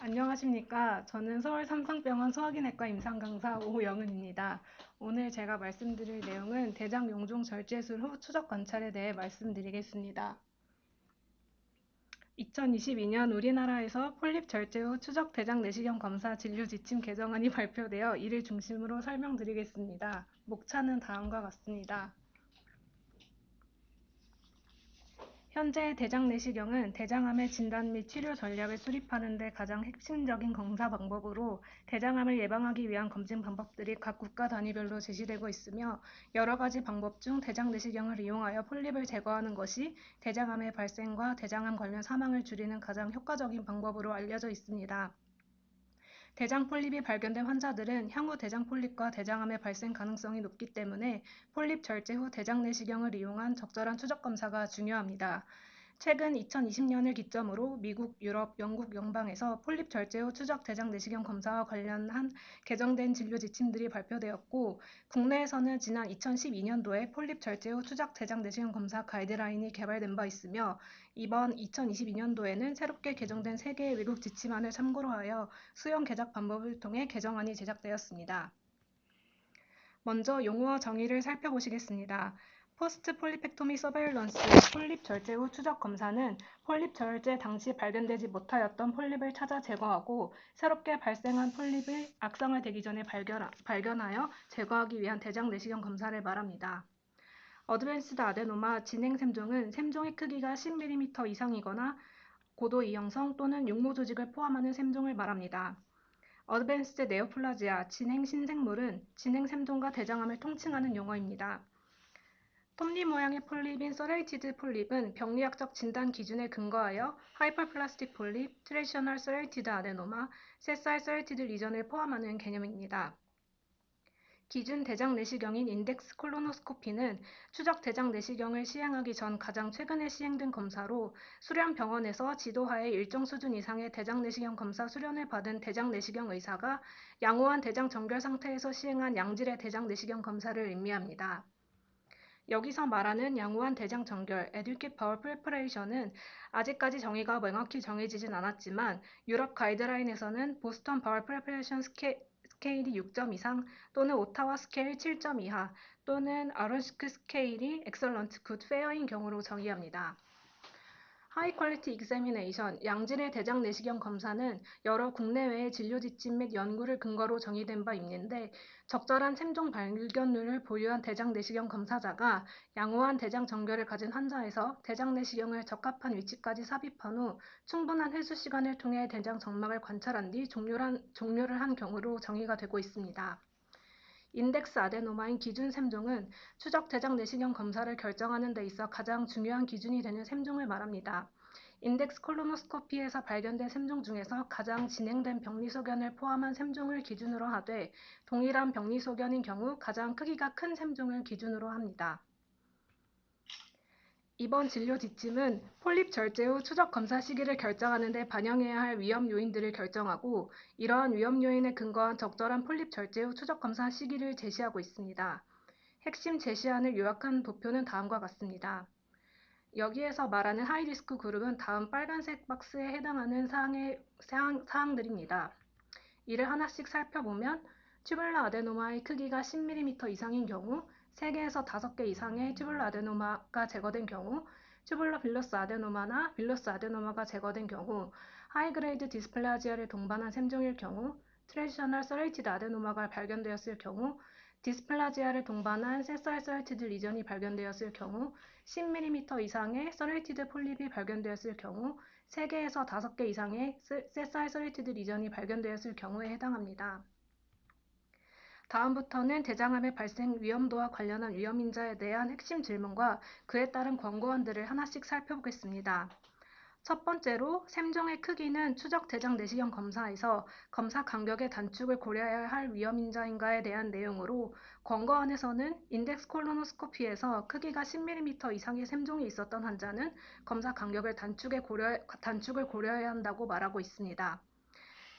안녕하십니까. 저는 서울 삼성병원 소화기내과 임상강사 오영은입니다. 오늘 제가 말씀드릴 내용은 대장 용종 절제술 후 추적 관찰에 대해 말씀드리겠습니다. 2022년 우리나라에서 폴립 절제 후 추적 대장 내시경 검사 진료 지침 개정안이 발표되어 이를 중심으로 설명드리겠습니다. 목차는 다음과 같습니다. 현재 대장 내시경은 대장암의 진단 및 치료 전략을 수립하는 데 가장 핵심적인 검사 방법으로 대장암을 예방하기 위한 검진 방법들이 각 국가 단위별로 제시되고 있으며 여러 가지 방법 중 대장 내시경을 이용하여 폴립을 제거하는 것이 대장암의 발생과 대장암 관련 사망을 줄이는 가장 효과적인 방법으로 알려져 있습니다. 대장 폴립이 발견된 환자들은 향후 대장 폴립과 대장암의 발생 가능성이 높기 때문에 폴립 절제 후 대장 내시경을 이용한 적절한 추적 검사가 중요합니다. 최근 2020년을 기점으로 미국, 유럽, 영국 연방에서 폴립 절제 후 추적 대장 내시경 검사와 관련한 개정된 진료 지침들이 발표되었고, 국내에서는 지난 2012년도에 폴립 절제 후 추적 대장 내시경 검사 가이드라인이 개발된 바 있으며, 이번 2022년도에는 새롭게 개정된 3개의 외국 지침안을 참고로 하여 수용 개작 방법을 통해 개정안이 제작되었습니다. 먼저 용어와 정의를 살펴보시겠습니다. 포스트 폴리펙토미 서베일런스 폴립 절제 후 추적 검사는 폴립 절제 당시 발견되지 못하였던 폴립을 찾아 제거하고 새롭게 발생한 폴립을 악성화되기 전에 발견하여 제거하기 위한 대장 내시경 검사를 말합니다. 어드밴스드 아데노마 진행 샘종은 샘종의 크기가 10mm 이상이거나 고도 이형성 또는 육모 조직을 포함하는 샘종을 말합니다. 어드밴스드 네오플라지아 진행 신생물은 진행 샘종과 대장암을 통칭하는 용어입니다. 톱니 모양의 폴립인 서레이티드 폴립은 병리학적 진단 기준에 근거하여 하이퍼플라스틱 폴립, 트레디셔널 서레이티드 아데노마, 세사일 서레이티드 리전을 포함하는 개념입니다. 기준 대장 내시경인 인덱스 콜로노스코피는 추적 대장 내시경을 시행하기 전 가장 최근에 시행된 검사로 수련 병원에서 지도하에 일정 수준 이상의 대장 내시경 검사 수련을 받은 대장 내시경 의사가 양호한 대장 정결 상태에서 시행한 양질의 대장 내시경 검사를 의미합니다. 여기서 말하는 양호한 대장 정결, adequate bowel preparation은 아직까지 정의가 명확히 정해지진 않았지만 유럽 가이드라인에서는 보스턴 바울 프레퍼레이션 스케일이 6점 이상 또는 오타와 스케일 7점 이하 또는 아론스크 스케일이 엑설런트, 굿, 페어인 경우로 정의합니다. 하이 퀄리티 익자미네이션, 양질의 대장 내시경 검사는 여러 국내외의 진료 지침 및 연구를 근거로 정의된 바 있는데 적절한 샘종 발견률을 보유한 대장 내시경 검사자가 양호한 대장 정결을 가진 환자에서 대장 내시경을 적합한 위치까지 삽입한 후 충분한 회수 시간을 통해 대장 점막을 관찰한 뒤 종료를 한 경우로 정의가 되고 있습니다. 인덱스 아데노마인 기준 샘종은 추적 대장 내시경 검사를 결정하는 데 있어 가장 중요한 기준이 되는 샘종을 말합니다. 인덱스 콜로노스코피에서 발견된 샘종 중에서 가장 진행된 병리소견을 포함한 샘종을 기준으로 하되 동일한 병리소견인 경우 가장 크기가 큰 샘종을 기준으로 합니다. 이번 진료 지침은 폴립 절제 후 추적 검사 시기를 결정하는 데 반영해야 할 위험 요인들을 결정하고 이러한 위험 요인에 근거한 적절한 폴립 절제 후 추적 검사 시기를 제시하고 있습니다. 핵심 제시안을 요약한 도표는 다음과 같습니다. 여기에서 말하는 하이리스크 그룹은 다음 빨간색 박스에 해당하는 사항들입니다. 이를 하나씩 살펴보면 튜뷸러 아데노마의 크기가 10mm 이상인 경우, 3개에서 5개 이상의 튜뷸러 아데노마가 제거된 경우, 튜뷸러 빌러스 아데노마나 빌러스 아데노마가 제거된 경우, 하이그레이드 디스플라지아를 동반한 샘종일 경우, 트레디셔널 서레이티드 아데노마가 발견되었을 경우, 디스플라지아를 동반한 세사일 서레이티드 리전이 발견되었을 경우, 10mm 이상의 서레이티드 폴립이 발견되었을 경우, 3개에서 5개 이상의 세사일 서레이티드 리전이 발견되었을 경우에 해당합니다. 다음부터는 대장암의 발생 위험도와 관련한 위험인자에 대한 핵심 질문과 그에 따른 권고안들을 하나씩 살펴보겠습니다. 첫 번째로 샘종의 크기는 추적 대장 내시경 검사에서 검사 간격의 단축을 고려해야 할 위험인자인가에 대한 내용으로 권고안에서는 인덱스 콜로노스코피에서 크기가 10mm 이상의 샘종이 있었던 환자는 검사 간격을 단축을 고려해야 한다고 말하고 있습니다.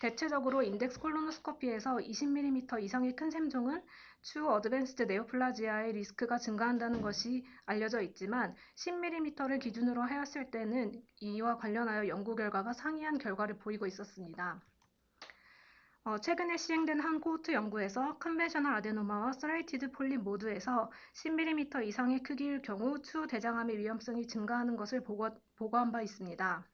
대체적으로 인덱스 콜로노스코피에서 20mm 이상의 큰 샘종은 추후 어드밴스드 네오플라지아의 리스크가 증가한다는 것이 알려져 있지만 10mm를 기준으로 하였을 때는 이와 관련하여 연구 결과가 상이한 결과를 보이고 있었습니다. 최근에 시행된 한 코호트 연구에서 컨벤셔널 아데노마와 서레이티드 폴립 모두에서 10mm 이상의 크기일 경우 추후 대장암의 위험성이 증가하는 것을 보고한 바 있습니다.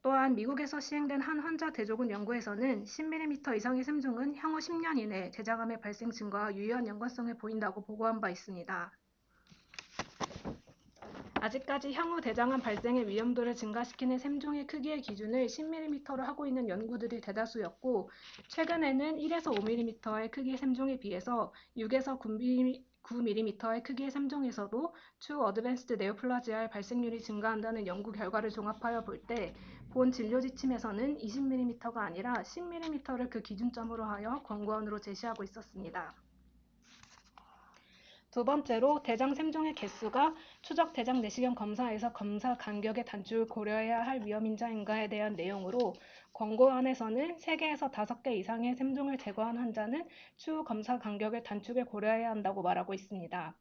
또한 미국에서 시행된 한 환자 대조군 연구에서는 10mm 이상의 샘종은 향후 10년 이내 대장암의 발생 증가와 유의한 연관성을 보인다고 보고한 바 있습니다. 아직까지 향후 대장암 발생의 위험도를 증가시키는 샘종의 크기의 기준을 10mm로 하고 있는 연구들이 대다수였고, 최근에는 1에서 5mm의 크기의 샘종에 비해서 6에서 9mm의 크기의 샘종에서도 추후 어드밴스드 네오플라지아의 발생률이 증가한다는 연구 결과를 종합하여 볼 때 본 진료 지침에서는 20mm가 아니라 10mm를 그 기준점으로 하여 권고안으로 제시하고 있었습니다. 두 번째로 대장 샘종의 개수가 추적 대장 내시경 검사에서 검사 간격의 단축을 고려해야 할 위험인자인가에 대한 내용으로 권고안에서는 3개에서 5개 이상의 샘종을 제거한 환자는 추후 검사 간격의 단축을 고려해야 한다고 말하고 있습니다.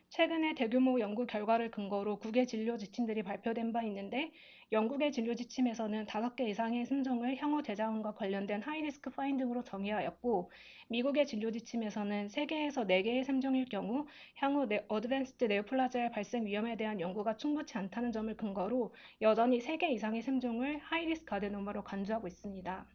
최근에 대규모 연구 결과를 근거로 9개 진료 지침들이 발표된 바 있는데, 영국의 진료 지침에서는 5개 이상의 샘종을 향후 대장암과 관련된 하이리스크 파인딩으로 정의하였고, 미국의 진료 지침에서는 3개에서 4개의 샘종일 경우 향후 어드밴스드 네오플라지아 발생 위험에 대한 연구가 충분치 않다는 점을 근거로 여전히 3개 이상의 샘종을 하이리스크 아데노마로 간주하고 있습니다.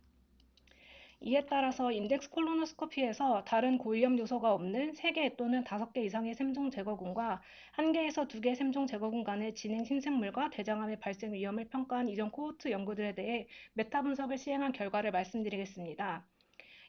이에 따라서 인덱스 콜로노스코피에서 다른 고위험 요소가 없는 3개 또는 5개 이상의 샘종 제거군과 1개에서 2개 샘종 제거군 간의 진행 신생물과 대장암의 발생 위험을 평가한 이전 코호트 연구들에 대해 메타 분석을 시행한 결과를 말씀드리겠습니다.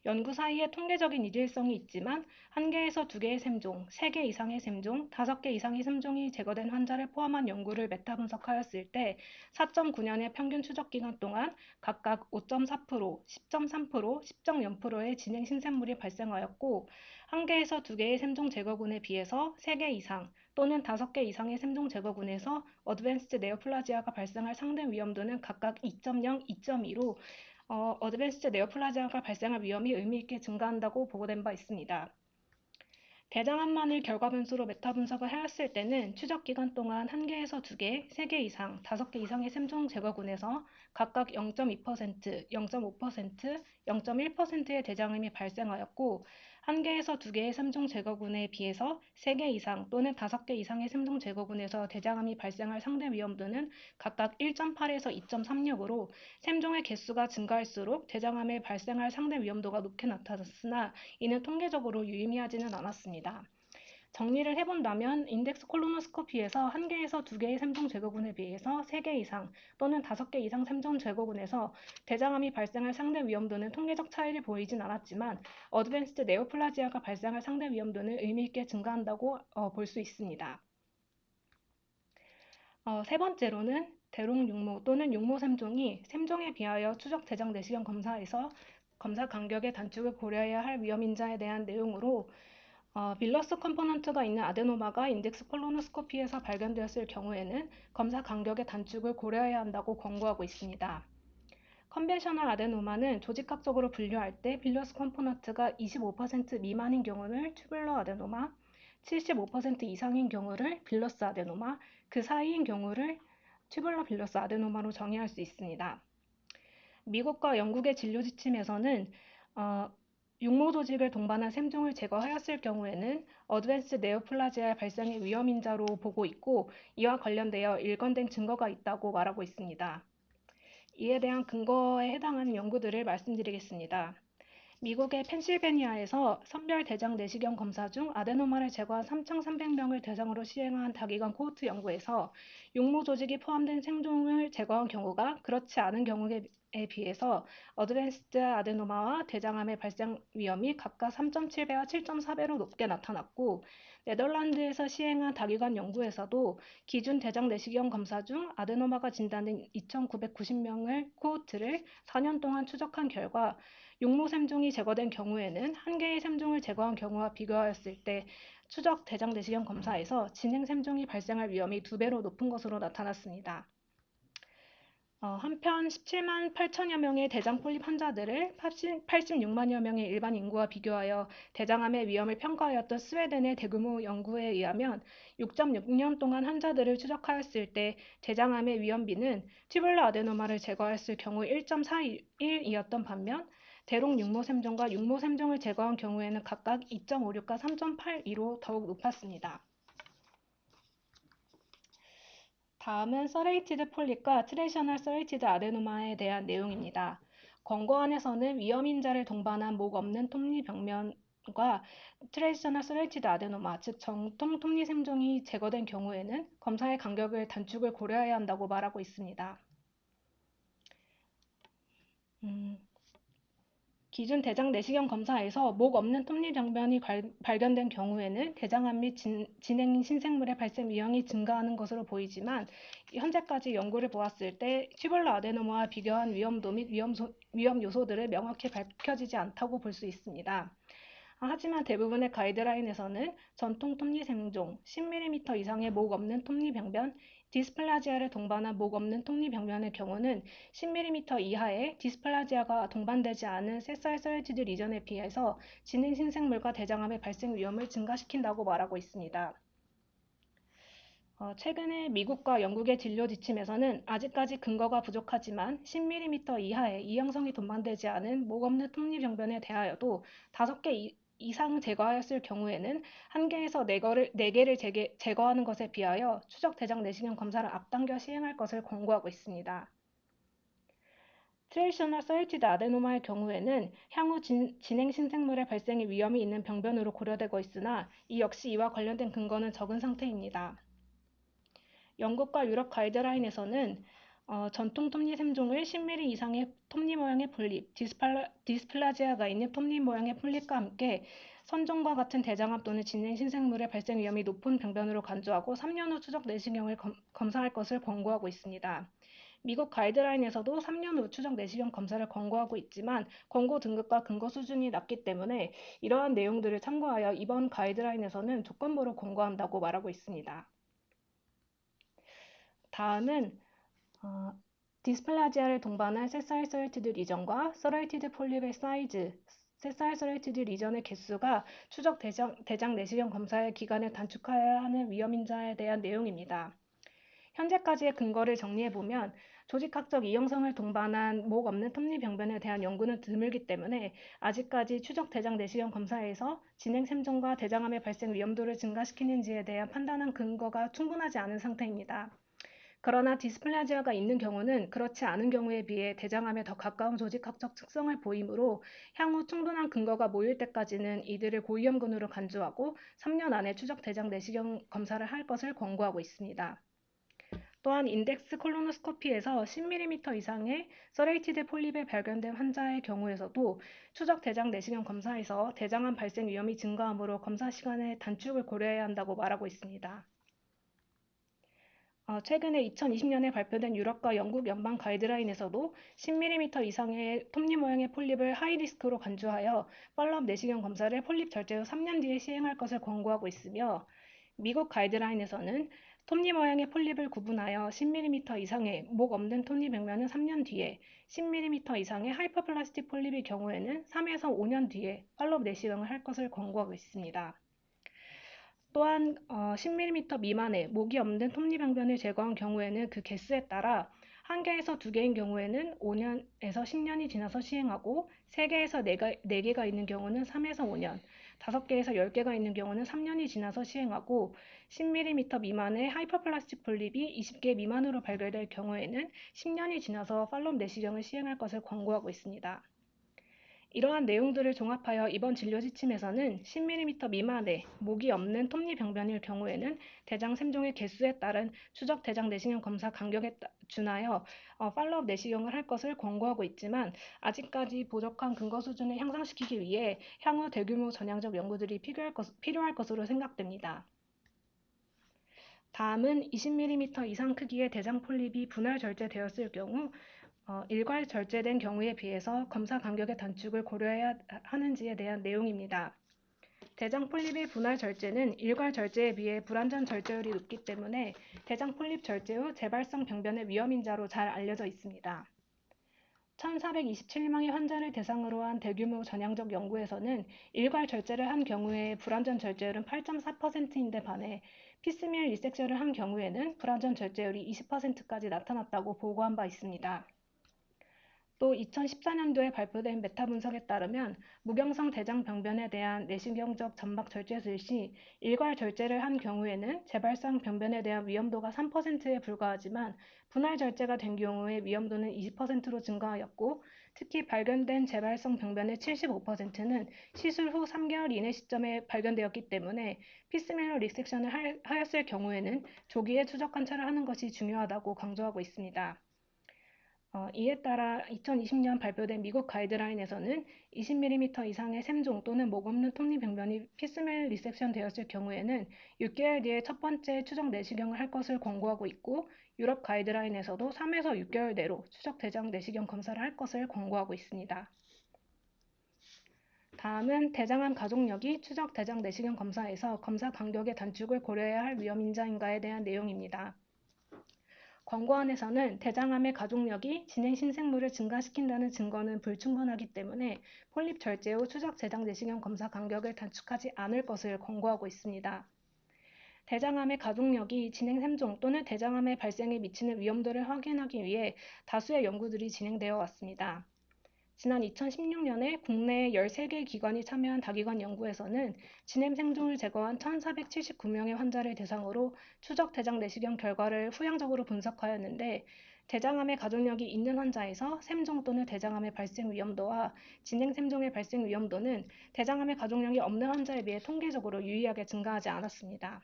연구 사이에 통계적인 일일성이 있지만 1개에서 2개의 샘종, 3개 이상의 샘종, 5개 이상의 샘종이 제거된 환자를 포함한 연구를 메타 분석하였을 때 4.9년의 평균 추적 기간 동안 각각 5.4%, 10.3%, 10.0%의 진행 신생물이 발생하였고, 1개에서 2개의 샘종 제거군에 비해서 3개 이상 또는 5개 이상의 샘종 제거군에서 어드밴스드 네오플라지아가 발생할 상대 위험도는 각각 2.0, 2.2로 어드밴스드 네오플라지아가 발생할 위험이 의미있게 증가한다고 보고된 바 있습니다. 대장암만을 결과 변수로 메타 분석을 하였을 때는 추적 기간 동안 1개에서 2개, 3개 이상, 5개 이상의 샘종 제거군에서 각각 0.2%, 0.5%, 0.1%의 대장암이 발생하였고, 1개에서 2개의 샘종 제거군에 비해서 3개 이상 또는 5개 이상의 샘종 제거군에서 대장암이 발생할 상대 위험도는 각각 1.8에서 2.36으로 샘종의 개수가 증가할수록 대장암에 발생할 상대 위험도가 높게 나타났으나 이는 통계적으로 유의미하지는 않았습니다. 정리를 해본다면 인덱스 콜로노스코피에서 1개에서 2개의 샘종 제거군에 비해서 3개 이상 또는 5개 이상 샘종 제거군에서 대장암이 발생할 상대 위험도는 통계적 차이를 보이진 않았지만 어드밴스드 네오플라지아가 발생할 상대 위험도는 의미있게 증가한다고 볼 수 있습니다. 세 번째로는 대롱 육모 또는 육모 샘종이 샘종에 비하여 추적 대장 내시경 검사에서 검사 간격의 단축을 고려해야 할 위험인자에 대한 내용으로 빌러스 컴포넌트가 있는 아데노마가 인덱스 콜로노스코피에서 발견되었을 경우에는 검사 간격의 단축을 고려해야 한다고 권고하고 있습니다. 컨벤셔널 아데노마는 조직학적으로 분류할 때 빌러스 컴포넌트가 25% 미만인 경우를 튜뷸러 아데노마, 75% 이상인 경우를 빌러스 아데노마, 그 사이인 경우를 튜뷸러 빌러스 아데노마로 정의할 수 있습니다. 미국과 영국의 진료 지침에서는 육모 조직을 동반한 샘종을 제거하였을 경우에는 어드밴스 네오플라지아 발생의 위험인자로 보고 있고, 이와 관련되어 일관된 증거가 있다고 말하고 있습니다. 이에 대한 근거에 해당하는 연구들을 말씀드리겠습니다. 미국의 펜실베니아에서 선별 대장 내시경 검사 중 아데노마를 제거한 3,300명을 대상으로 시행한 다기관 코호트 연구에서 육모 조직이 포함된 샘종을 제거한 경우가 그렇지 않은 경우에 비해서 어드밴스드 아데노마와 대장암의 발생 위험이 각각 3.7배와 7.4배로 높게 나타났고, 네덜란드에서 시행한 다기관 연구에서도 기준 대장 내시경 검사 중 아데노마가 진단된 2,990명을 코호트를 4년 동안 추적한 결과 육모 샘종이 제거된 경우에는 1개의 샘종을 제거한 경우와 비교하였을 때 추적 대장 내시경 검사에서 진행 샘종이 발생할 위험이 2배로 높은 것으로 나타났습니다. 한편 17만 8천여 명의 대장 폴립 환자들을 86만여 명의 일반 인구와 비교하여 대장암의 위험을 평가하였던 스웨덴의 대규모 연구에 의하면 6.6년 동안 환자들을 추적하였을 때 대장암의 위험비는 튜뷸러 아데노마를 제거했을 경우 1.41이었던 반면 대롱 육모샘종과 육모샘종을 제거한 경우에는 각각 2.56과 3.82로 더욱 높았습니다. 다음은 서레이티드 폴립과 트레이셔널 서레이티드 아데노마에 대한 내용입니다. 권고안에서는 위험인자를 동반한 목 없는 톱니병면과 트레이셔널 서레이티드 아데노마, 즉 정통 톱니샘종이 제거된 경우에는 검사의 간격을 단축을 고려해야 한다고 말하고 있습니다. 기준 대장 내시경 검사에서 목 없는 톱니병변이 발견된 경우에는 대장암 및 진행 신생물의 발생 위험이 증가하는 것으로 보이지만 현재까지 연구를 보았을 때 튜뷸러 아데노마와 비교한 위험도 및 위험 요소들을 명확히 밝혀지지 않다고 볼 수 있습니다. 하지만 대부분의 가이드라인에서는 전통 톱니샘종, 10mm 이상의 목 없는 톱니병변, 디스플라지아를 동반한 목 없는 톱니병변의 경우는 10mm 이하의 디스플라지아가 동반되지 않은 세사일 서레이티드 리전에 비해서 진행 신생물과 대장암의 발생 위험을 증가시킨다고 말하고 있습니다. 최근에 미국과 영국의 진료 지침에서는 아직까지 근거가 부족하지만 10mm 이하의 이형성이 동반되지 않은 목 없는 톱니병변에 대하여도 5개 이상 제거하였을 경우에는 1개에서 4개를 제거하는 것에 비하여 추적 대장 내시경 검사를 앞당겨 시행할 것을 권고하고 있습니다. 트레이셔널 서레이티드 아데노마의 경우에는 향후 진행 신생물의 발생의 위험이 있는 병변으로 고려되고 있으나 이 역시 이와 관련된 근거는 적은 상태입니다. 영국과 유럽 가이드라인에서는 전통 톱니샘종을 10mm 이상의 톱니 모양의 폴립, 디스플라지아가 있는 톱니 모양의 폴립과 함께 선종과 같은 대장암 또는 진행 신생물의 발생 위험이 높은 병변으로 간주하고 3년 후 추적 내시경을 검사할 것을 권고하고 있습니다. 미국 가이드라인에서도 3년 후 추적 내시경 검사를 권고하고 있지만 권고 등급과 근거 수준이 낮기 때문에 이러한 내용들을 참고하여 이번 가이드라인에서는 조건부로 권고한다고 말하고 있습니다. 다음은 디스플라지아를 동반한 세사일 서레이티드 리전과 서레이티드 폴립의 사이즈, 세사일 서레이티드 리전의 개수가 추적 대장 내시경 검사의 기간을 단축해야 하는 위험인자에 대한 내용입니다. 현재까지의 근거를 정리해보면 조직학적 이형성을 동반한 목 없는 톱니병변에 대한 연구는 드물기 때문에 아직까지 추적 대장 내시경 검사에서 진행 샘종과 대장암의 발생 위험도를 증가시키는지에 대한 판단한 근거가 충분하지 않은 상태입니다. 그러나 디스플라지아가 있는 경우는 그렇지 않은 경우에 비해 대장암에 더 가까운 조직학적 특성을 보이므로 향후 충분한 근거가 모일 때까지는 이들을 고위험군으로 간주하고 3년 안에 추적 대장 내시경 검사를 할 것을 권고하고 있습니다. 또한 인덱스 콜로노스코피에서 10mm 이상의 서레이티드 폴립에 발견된 환자의 경우에서도 추적 대장 내시경 검사에서 대장암 발생 위험이 증가하므로 검사 시간의 단축을 고려해야 한다고 말하고 있습니다. 최근에 2020년에 발표된 유럽과 영국 연방 가이드라인에서도 10mm 이상의 톱니 모양의 폴립을 하이리스크로 간주하여 팔로업 내시경 검사를 폴립 절제 후 3년 뒤에 시행할 것을 권고하고 있으며 미국 가이드라인에서는 톱니 모양의 폴립을 구분하여 10mm 이상의 목 없는 톱니 병면은 3년 뒤에, 10mm 이상의 하이퍼플라스틱 폴립의 경우에는 3에서 5년 뒤에 팔로업 내시경을 할 것을 권고하고 있습니다. 또한 10mm 미만의 목이 없는 톱니병변을 제거한 경우에는 그 개수에 따라 1개에서 2개인 경우에는 5년에서 10년이 지나서 시행하고 3개에서 4개가 있는 경우는 3에서 5년, 5개에서 10개가 있는 경우는 3년이 지나서 시행하고 10mm 미만의 하이퍼플라스틱 폴립이 20개 미만으로 발견될 경우에는 10년이 지나서 팔로업 내시경을 시행할 것을 권고하고 있습니다. 이러한 내용들을 종합하여 이번 진료 지침에서는 10mm 미만의 목이 없는 톱니병변일 경우에는 대장 샘종의 개수에 따른 추적 대장 내시경 검사 간격에 준하여 팔로업 내시경을 할 것을 권고하고 있지만 아직까지 부족한 근거 수준을 향상시키기 위해 향후 대규모 전향적 연구들이 필요할 것으로 생각됩니다. 다음은 20mm 이상 크기의 대장 폴립이 분할 절제되었을 경우 일괄 절제된 경우에 비해서 검사 간격의 단축을 고려해야 하는지에 대한 내용입니다. 대장 폴립의 분할 절제는 일괄 절제에 비해 불완전 절제율이 높기 때문에 대장 폴립 절제 후 재발성 병변의 위험인자로 잘 알려져 있습니다. 1,427명의 환자를 대상으로 한 대규모 전향적 연구에서는 일괄 절제를 한 경우에 불완전 절제율은 8.4%인데 반해 피스밀 리섹션을 한 경우에는 불완전 절제율이 20%까지 나타났다고 보고한 바 있습니다. 또 2014년도에 발표된 메타 분석에 따르면 무경성 대장 병변에 대한 내시경적 점막 절제술 시 일괄 절제를 한 경우에는 재발성 병변에 대한 위험도가 3%에 불과하지만 분할 절제가 된 경우에 위험도는 20%로 증가하였고 특히 발견된 재발성 병변의 75%는 시술 후 3개월 이내 시점에 발견되었기 때문에 피스밀러 리섹션을 하였을 경우에는 조기에 추적 관찰을 하는 것이 중요하다고 강조하고 있습니다. 이에 따라 2020년 발표된 미국 가이드라인에서는 20mm 이상의 샘종 또는 목 없는 톱니병변이 피스밀 리섹션 되었을 경우에는 6개월 뒤에 첫 번째 추적 내시경을 할 것을 권고하고 있고 유럽 가이드라인에서도 3에서 6개월 내로 추적 대장 내시경 검사를 할 것을 권고하고 있습니다. 다음은 대장암 가족력이 추적 대장 내시경 검사에서 검사 간격의 단축을 고려해야 할 위험인자인가에 대한 내용입니다. 권고안에서는 대장암의 가족력이 진행 신생물을 증가시킨다는 증거는 불충분하기 때문에 폴립 절제 후 추적 대장 내시경 검사 간격을 단축하지 않을 것을 권고하고 있습니다. 대장암의 가족력이 진행 샘종 또는 대장암의 발생에 미치는 위험도를 확인하기 위해 다수의 연구들이 진행되어 왔습니다. 지난 2016년에 국내 13개 기관이 참여한 다기관 연구에서는 진행 생종을 제거한 1,479명의 환자를 대상으로 추적 대장 내시경 결과를 후향적으로 분석하였는데 대장암의 가족력이 있는 환자에서 샘종 또는 대장암의 발생 위험도와 진행 샘종의 발생 위험도는 대장암의 가족력이 없는 환자에 비해 통계적으로 유의하게 증가하지 않았습니다.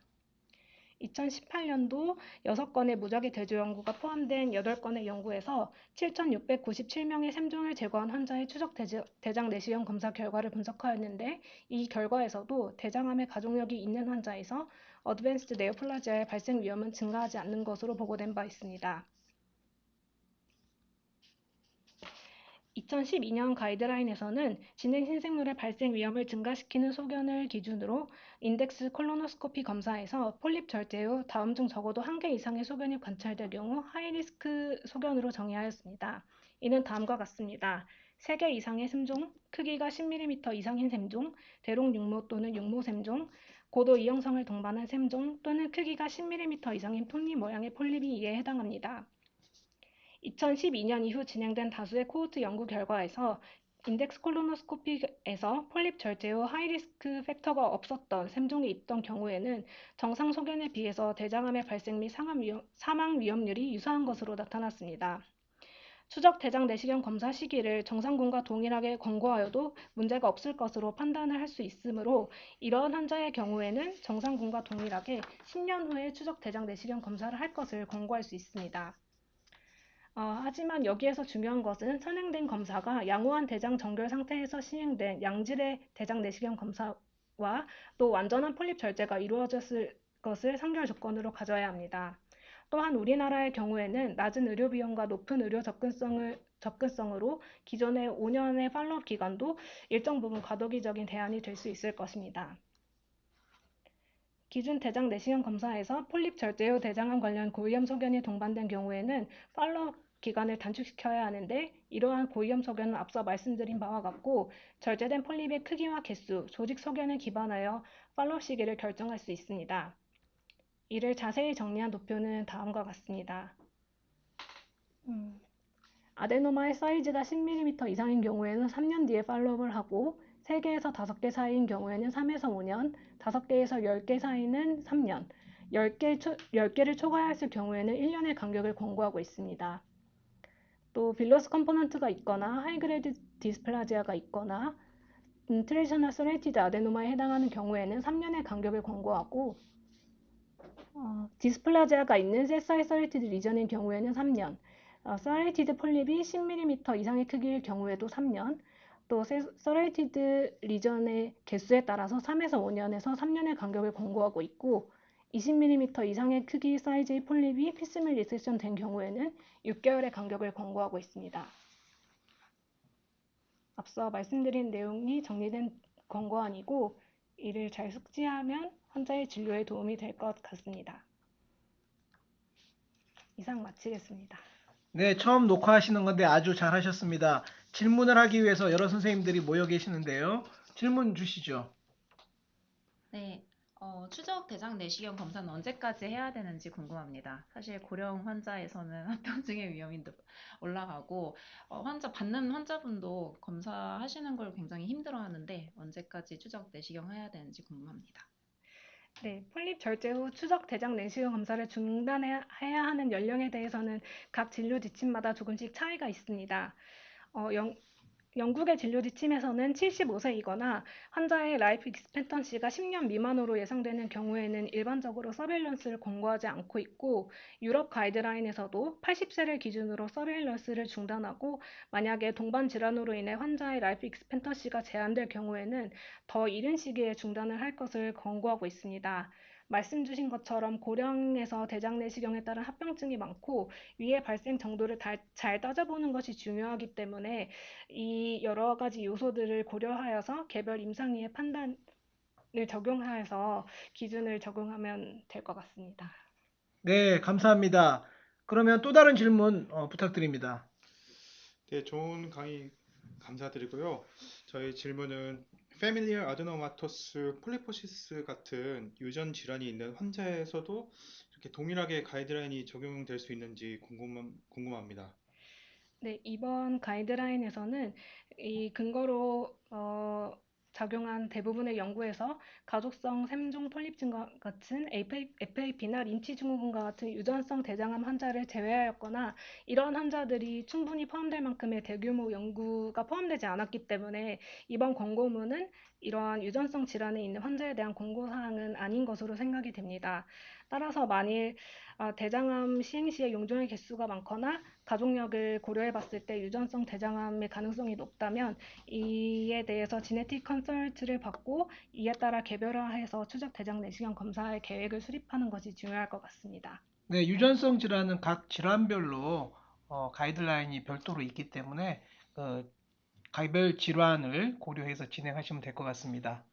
2018년도 6건의 무작위 대조 연구가 포함된 8건의 연구에서 7,697명의 샘종을 제거한 환자의 추적 대장 내시경 검사 결과를 분석하였는데 이 결과에서도 대장암의 가족력이 있는 환자에서 어드밴스드 네오플라지아의 발생 위험은 증가하지 않는 것으로 보고된 바 있습니다. 2012년 가이드라인에서는 진행 신생물의 발생 위험을 증가시키는 소견을 기준으로 인덱스 콜로노스코피 검사에서 폴립 절제 후 다음 중 적어도 1개 이상의 소견이 관찰될 경우 하이리스크 소견으로 정의하였습니다. 이는 다음과 같습니다. 3개 이상의 샘종, 크기가 10mm 이상인 샘종, 대롱 육모 또는 육모 샘종, 고도 이형성을 동반한 샘종 또는 크기가 10mm 이상인 톱니 모양의 폴립이 이에 해당합니다. 2012년 이후 진행된 다수의 코호트 연구 결과에서 인덱스 콜로노스코피에서 폴립 절제 후 하이리스크 팩터가 없었던 샘종이 있던 경우에는 정상 소견에 비해서 대장암의 발생 및 사망 위험률이 유사한 것으로 나타났습니다. 추적 대장 내시경 검사 시기를 정상군과 동일하게 권고하여도 문제가 없을 것으로 판단을 할 수 있으므로 이러한 환자의 경우에는 정상군과 동일하게 10년 후에 추적 대장 내시경 검사를 할 것을 권고할 수 있습니다. 하지만 여기에서 중요한 것은 선행된 검사가 양호한 대장 정결 상태에서 시행된 양질의 대장 내시경 검사와 또 완전한 폴립 절제가 이루어졌을 것을 선결 조건으로 가져야 합니다. 또한 우리나라의 경우에는 낮은 의료 비용과 높은 의료 접근성으로 기존의 5년의 팔로업 기간도 일정 부분 과도기적인 대안이 될 수 있을 것입니다. 기준 대장 내시경 검사에서 폴립 절제 후 대장암 관련 고위험 소견이 동반된 경우에는 팔로업 기간을 단축시켜야 하는데 이러한 고위험 소견은 앞서 말씀드린 바와 같고 절제된 폴립의 크기와 개수, 조직 소견에 기반하여 팔로업 시기를 결정할 수 있습니다. 이를 자세히 정리한 도표는 다음과 같습니다. 아데노마의 사이즈가 10mm 이상인 경우에는 3년 뒤에 팔로업을 하고 3개에서 5개 사이인 경우에는 3에서 5년, 5개에서 10개 사이는 3년, 10개를 초과하였을 경우에는 1년의 간격을 권고하고 있습니다. 또 빌러스 컴포넌트가 있거나 하이그레이드 디스플라지아가 있거나 트레이셔널 서레이티드 아데노마에 해당하는 경우에는 3년의 간격을 권고하고 디스플라지아가 있는 세사이 서레이티드 리전인 경우에는 3년, 서레이티드 폴립이 10mm 이상의 크기일 경우에도 3년, 또 서레이티드 리전의 개수에 따라서 3에서 5년에서 3년의 간격을 권고하고 있고 20mm 이상의 크기 사이즈의 폴립이 피스밀 리섹션 된 경우에는 6개월의 간격을 권고하고 있습니다. 앞서 말씀드린 내용이 정리된 권고안이고 이를 잘 숙지하면 환자의 진료에 도움이 될 것 같습니다. 이상 마치겠습니다. 네, 처음 녹화하시는 건데 아주 잘하셨습니다. 질문을 하기 위해서 여러 선생님들이 모여 계시는데요. 질문 주시죠. 네, 추적 대장 내시경 검사는 언제까지 해야 되는지 궁금합니다. 사실 고령 환자에서는 합병증의 위험이 올라가고, 받는 환자분도 검사하시는 걸 굉장히 힘들어하는데, 언제까지 추적 내시경 해야 되는지 궁금합니다. 네, 폴립 절제 후 추적 대장 내시경 검사를 중단해야 하는 연령에 대해서는 각 진료 지침마다 조금씩 차이가 있습니다. 어, 영, 영국의 진료 지침에서는 75세이거나 환자의 라이프 익스펜턴시가 10년 미만으로 예상되는 경우에는 일반적으로 서베일런스를 권고하지 않고 있고, 유럽 가이드라인에서도 80세를 기준으로 서베일런스를 중단하고, 만약에 동반 질환으로 인해 환자의 라이프 익스펜턴시가 제한될 경우에는 더 이른 시기에 중단을 할 것을 권고하고 있습니다. 말씀 주신 것처럼 고령에서 대장 내시경에 따른 합병증이 많고 위의 발생 정도를 잘 따져보는 것이 중요하기 때문에 이 여러 가지 요소들을 고려하여서 개별 임상의의 판단을 적용하여서 기준을 적용하면 될 것 같습니다. 네, 감사합니다. 그러면 또 다른 질문 부탁드립니다. 네, 좋은 강의 감사드리고요. 저희 질문은 Familial Adenomatous Polyposis 같은 유전 질환이 있는 환자에서도 이렇게 동일하게 가이드라인이 적용될 수 있는지 궁금합니다. 네, 이번 가이드라인에서는 이 근거로 작용한 대부분의 연구에서 가족성 샘종 폴립증과 같은 FAP나 린치 증후군과 같은 유전성 대장암 환자를 제외하였거나 이러한 환자들이 충분히 포함될 만큼의 대규모 연구가 포함되지 않았기 때문에 이번 권고문은 이러한 유전성 질환에 있는 환자에 대한 권고사항은 아닌 것으로 생각이 됩니다. 따라서 만일 대장암 시행 시에 용종의 개수가 많거나 가족력을 고려해 봤을 때 유전성 대장암의 가능성이 높다면 이에 대해서 지네틱 컨설트를 받고 이에 따라 개별화해서 추적 대장 내시경 검사의 계획을 수립하는 것이 중요할 것 같습니다. 네, 유전성 질환은 각 질환별로 가이드라인이 별도로 있기 때문에 가이별 질환을 고려해서 진행하시면 될 것 같습니다.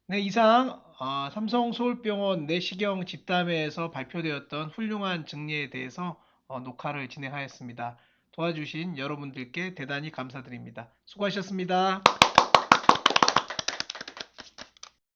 네, 이상 삼성 서울병원 내시경 집담회에서 발표되었던 훌륭한 증례에 대해서 녹화를 진행하였습니다. 도와주신 여러분들께 대단히 감사드립니다. 수고하셨습니다.